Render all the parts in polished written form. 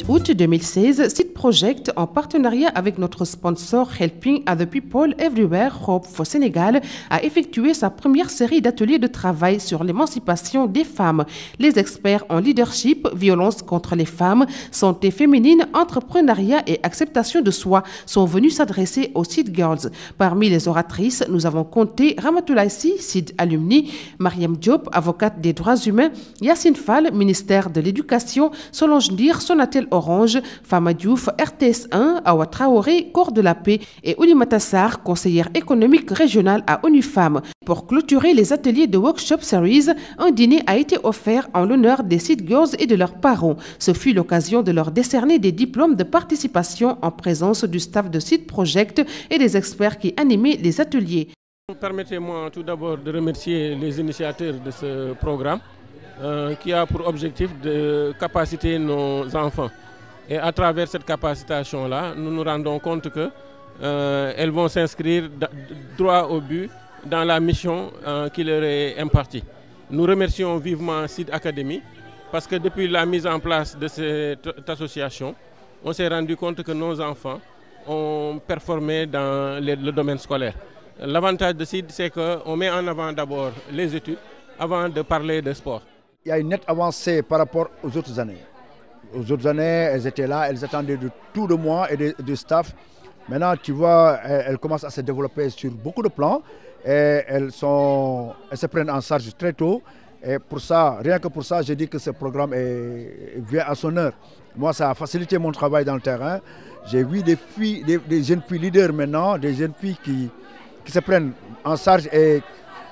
août 2016, Seed Project, en partenariat avec notre sponsor Helping Other People Everywhere, Hope for Sénégal, a effectué sa première série d'ateliers de travail sur l'émancipation des femmes. Les experts en leadership, violence contre les femmes, santé féminine, entrepreneuriat et acceptation de soi sont venus s'adresser aux Seed Girls. Parmi les oratrices, nous avons compté Ramatoulaye Sy, Seed alumni, Mariam Diop, avocate des droits humains, Yacine Fall, ministère de l'Éducation, Solange Ndir, Sonatel Orange, Fama Diouf, RTS 1, Awa Traoré, Corps de la Paix et Oulimata Sarr, conseillère économique régionale à ONU Femmes. Pour clôturer les ateliers de Workshop Series, un dîner a été offert en l'honneur des Seed Girls et de leurs parents. Ce fut l'occasion de leur décerner des diplômes de participation en présence du staff de Seed Project et des experts qui animaient les ateliers. Permettez-moi tout d'abord de remercier les initiateurs de ce programme qui a pour objectif de capaciter nos enfants. Et à travers cette capacitation-là, nous nous rendons compte qu'elles vont s'inscrire droit au but dans la mission qui leur est impartie. Nous remercions vivement Seed Academy parce que depuis la mise en place de cette association, on s'est rendu compte que nos enfants ont performé dans le domaine scolaire. L'avantage de Seed, c'est qu'on met en avant d'abord les études avant de parler de sport. Il y a une nette avancée par rapport aux autres années. Aux autres années, elles étaient là, elles attendaient de tout de moi et du staff. Maintenant, tu vois, elles commencent à se développer sur beaucoup de plans. Et elles se prennent en charge très tôt. Et pour ça, rien que pour ça, je dis que ce programme vient à son heure. Moi, ça a facilité mon travail dans le terrain. J'ai vu des jeunes filles leaders maintenant, des jeunes filles qui se prennent en charge et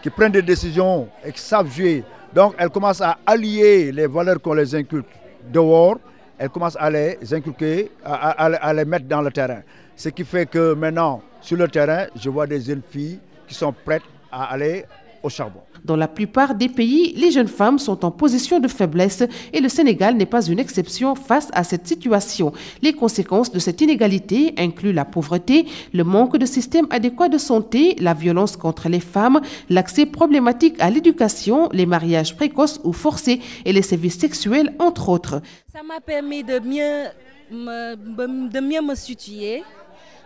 qui prennent des décisions et qui savent jouer. Donc, elles commencent à allier les valeurs qu'on les inculque dehors, elles commencent à les inculquer, à les mettre dans le terrain. Ce qui fait que maintenant, sur le terrain, je vois des jeunes filles qui sont prêtes à aller au charbon. Dans la plupart des pays, les jeunes femmes sont en position de faiblesse et le Sénégal n'est pas une exception face à cette situation. Les conséquences de cette inégalité incluent la pauvreté, le manque de système adéquat de santé, la violence contre les femmes, l'accès problématique à l'éducation, les mariages précoces ou forcés et les sévices sexuels, entre autres. Ça m'a permis de mieux me situer,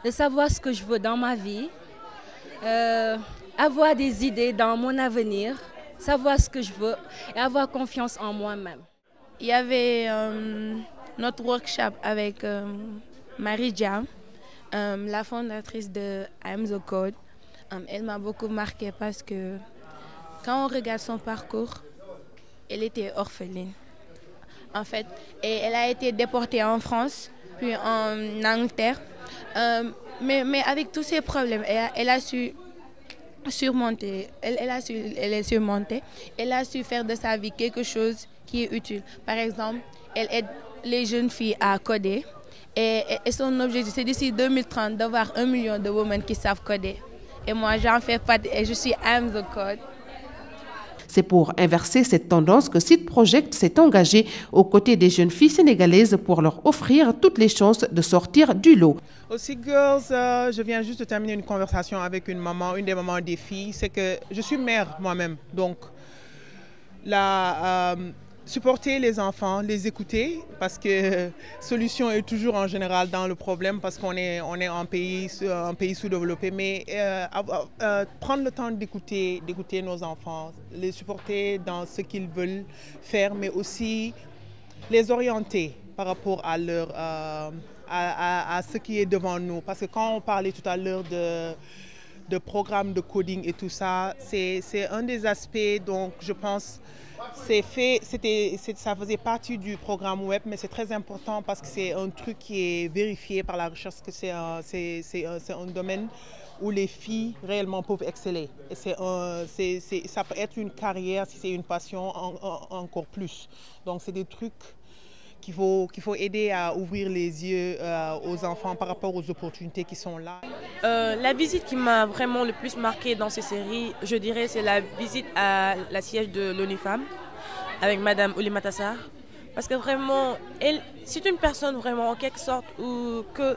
de savoir ce que je veux dans ma vie. Avoir des idées dans mon avenir, savoir ce que je veux et avoir confiance en moi-même. Il y avait notre workshop avec Marie Dia, la fondatrice de I'm the Code. Elle m'a beaucoup marquée parce que quand on regarde son parcours, elle était orpheline. En fait, et elle a été déportée en France, puis en Angleterre. Mais avec tous ces problèmes, elle a su surmonter, elle a su faire de sa vie quelque chose qui est utile. Par exemple, elle aide les jeunes filles à coder et son objectif c'est d'ici 2030 d'avoir 1 million de women qui savent coder. Et moi j'en fais partie et je suis I'm the Code. C'est pour inverser cette tendance que Seed Project s'est engagé aux côtés des jeunes filles sénégalaises pour leur offrir toutes les chances de sortir du lot. Aux Seed Girls, je viens juste de terminer une conversation avec une des mamans des filles. C'est que je suis mère moi-même, donc supporter les enfants, les écouter, parce que solution est toujours en général dans le problème, parce qu'on est un pays sous-développé, mais prendre le temps d'écouter nos enfants, les supporter dans ce qu'ils veulent faire, mais aussi les orienter par rapport à ce qui est devant nous. Parce que quand on parlait tout à l'heure de programmes de coding et tout ça, c'est un des aspects, donc je pense ça faisait partie du programme web, mais c'est très important parce que c'est un truc qui est vérifié par la recherche, que c'est un domaine où les filles réellement peuvent exceller. Et ça peut être une carrière si c'est une passion encore plus. Donc c'est des trucs qu'il faut aider à ouvrir les yeux aux enfants par rapport aux opportunités qui sont là. La visite qui m'a vraiment le plus marquée dans ces séries, je dirais, c'est la visite à la siège de l'ONU Femmes avec Madame Oulimata Sarr. Parce que vraiment, c'est une personne vraiment en quelque sorte que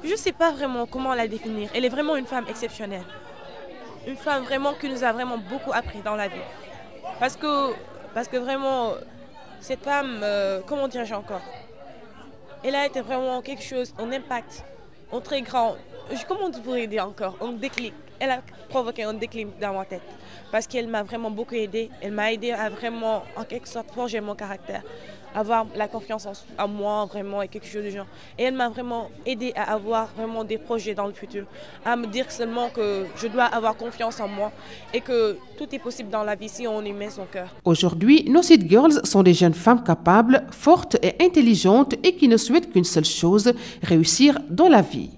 je ne sais pas vraiment comment la définir. Elle est vraiment une femme exceptionnelle. Une femme vraiment qui nous a vraiment beaucoup appris dans la vie. Parce que vraiment, cette femme, comment dirais-je encore, elle a été vraiment quelque chose, un impact, un très grand, comment on pourrait dire encore, un déclic. Elle a provoqué un déclic dans ma tête parce qu'elle m'a vraiment beaucoup aidée. Elle m'a aidé à vraiment, en quelque sorte, forger mon caractère, avoir la confiance en moi vraiment et quelque chose de genre. Et elle m'a vraiment aidé à avoir vraiment des projets dans le futur, à me dire seulement que je dois avoir confiance en moi et que tout est possible dans la vie si on y met son cœur. Aujourd'hui, nos Seed Girls sont des jeunes femmes capables, fortes et intelligentes et qui ne souhaitent qu'une seule chose, réussir dans la vie.